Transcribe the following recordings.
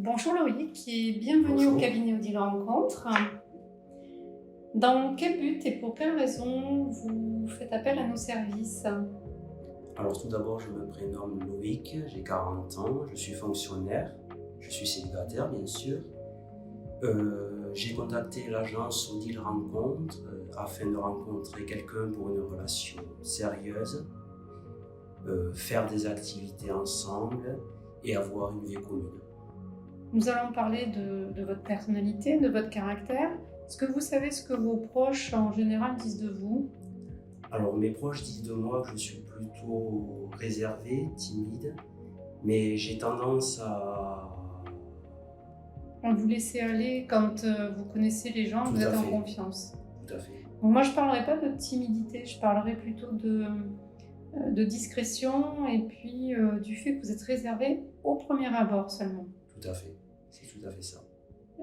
Bonjour Loïc et bienvenue au Bonjour. cabinet Odile Rencontre. Dans quel but et pour quelle raison vous faites appel à nos services? Alors tout d'abord, je me prénomme Loïc, j'ai 40 ans, je suis fonctionnaire, je suis célibataire bien sûr. J'ai contacté l'agence Odile Rencontre afin de rencontrer quelqu'un pour une relation sérieuse, faire des activités ensemble et avoir une vie commune. Nous allons parler de votre personnalité, de votre caractère. Est-ce que vous savez ce que vos proches en général disent de vous? Alors mes proches disent de moi que je suis plutôt réservé, timide, mais j'ai tendance à... Vous laissez aller quand vous connaissez les gens, Tout vous à êtes en fait. confiance. Tout à fait. Bon, moi je ne parlerai pas de timidité, je parlerai plutôt de discrétion et puis du fait que vous êtes réservé au premier abord seulement. Tout à fait. C'est tout à fait ça.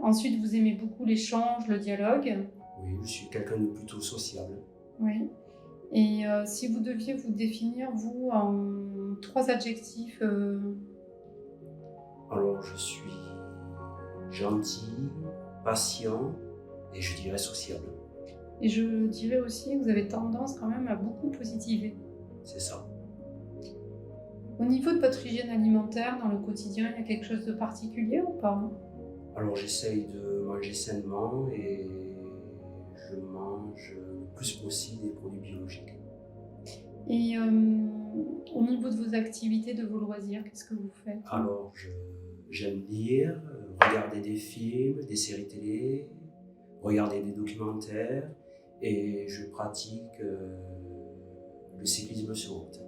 Ensuite, vous aimez beaucoup l'échange, le dialogue. Oui, je suis quelqu'un de plutôt sociable. Oui. Et si vous deviez vous définir, vous, en 3 adjectifs, Alors, je suis gentil, patient et je dirais sociable. et je dirais aussi que vous avez tendance quand même à beaucoup positiver. C'est ça. Au niveau de votre hygiène alimentaire, dans le quotidien, il y a quelque chose de particulier ou pas? Alors, j'essaye de manger sainement et je mange le plus possible des produits biologiques. Et au niveau de vos activités, de vos loisirs, qu'est-ce que vous faites? Alors, j'aime lire, regarder des films, des séries télé, regarder des documentaires et je pratique le cyclisme sur route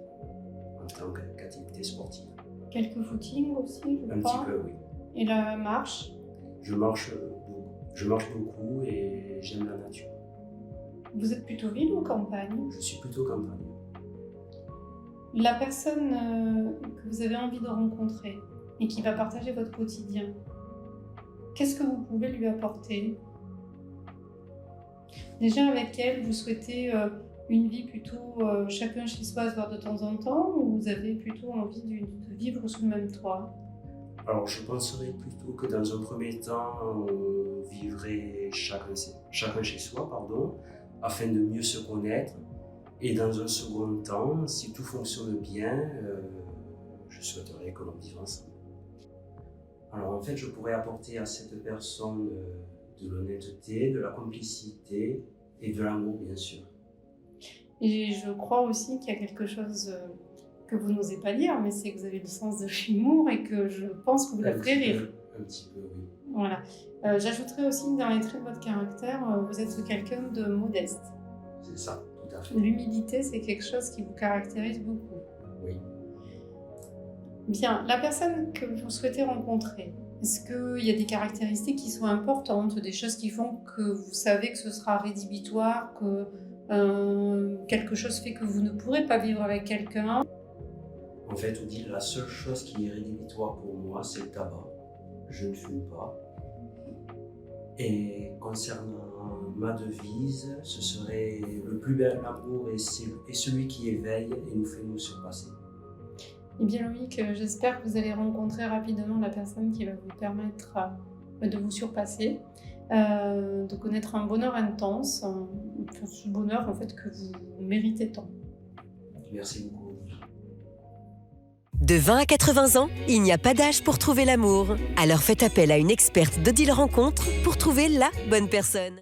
en tant qu'activité sportive. Quelques footings aussi, je Un crois. petit peu, oui. Et la marche? Je marche beaucoup et j'aime la nature. Vous êtes plutôt ville ou campagne? Je suis plutôt campagne. La personne que vous avez envie de rencontrer et qui va partager votre quotidien, qu'est-ce que vous pouvez lui apporter? Déjà avec elle, vous souhaitez une vie plutôt chacun chez soi à se voir de temps en temps, ou vous avez plutôt envie de vivre sous le même toit? Alors je penserais plutôt que dans un premier temps, on vivrait chacun chez soi, afin de mieux se connaître. Et dans un second temps, si tout fonctionne bien, je souhaiterais que l'on vive ensemble. Alors en fait, je pourrais apporter à cette personne de l'honnêteté, de la complicité et de l'amour, bien sûr. Et je crois aussi qu'il y a quelque chose que vous n'osez pas dire, mais c'est que vous avez le sens de l'humour et que je pense que vous la ferez rire. Un petit peu, oui. Voilà. J'ajouterais aussi que dans les traits de votre caractère, vous êtes quelqu'un de modeste. C'est ça, tout à fait. L'humilité, c'est quelque chose qui vous caractérise beaucoup. Oui. Bien, la personne que vous souhaitez rencontrer, est-ce qu'il y a des caractéristiques qui sont importantes, des choses qui font que vous savez que ce sera rédhibitoire, que quelque chose fait que vous ne pourrez pas vivre avec quelqu'un? En fait, Odile, la seule chose qui est rédhibitoire pour moi, c'est le tabac. Je ne fume pas. Et concernant ma devise, ce serait le plus bel amour et celui qui éveille et nous fait nous surpasser. Eh bien Loïc, j'espère que vous allez rencontrer rapidement la personne qui va vous permettre de vous surpasser, de connaître un bonheur intense, ce bonheur en fait que vous méritez tant. Merci beaucoup, Odile. De 20 à 80 ans, il n'y a pas d'âge pour trouver l'amour. Alors faites appel à une experte d'Odile Rencontre pour trouver la bonne personne.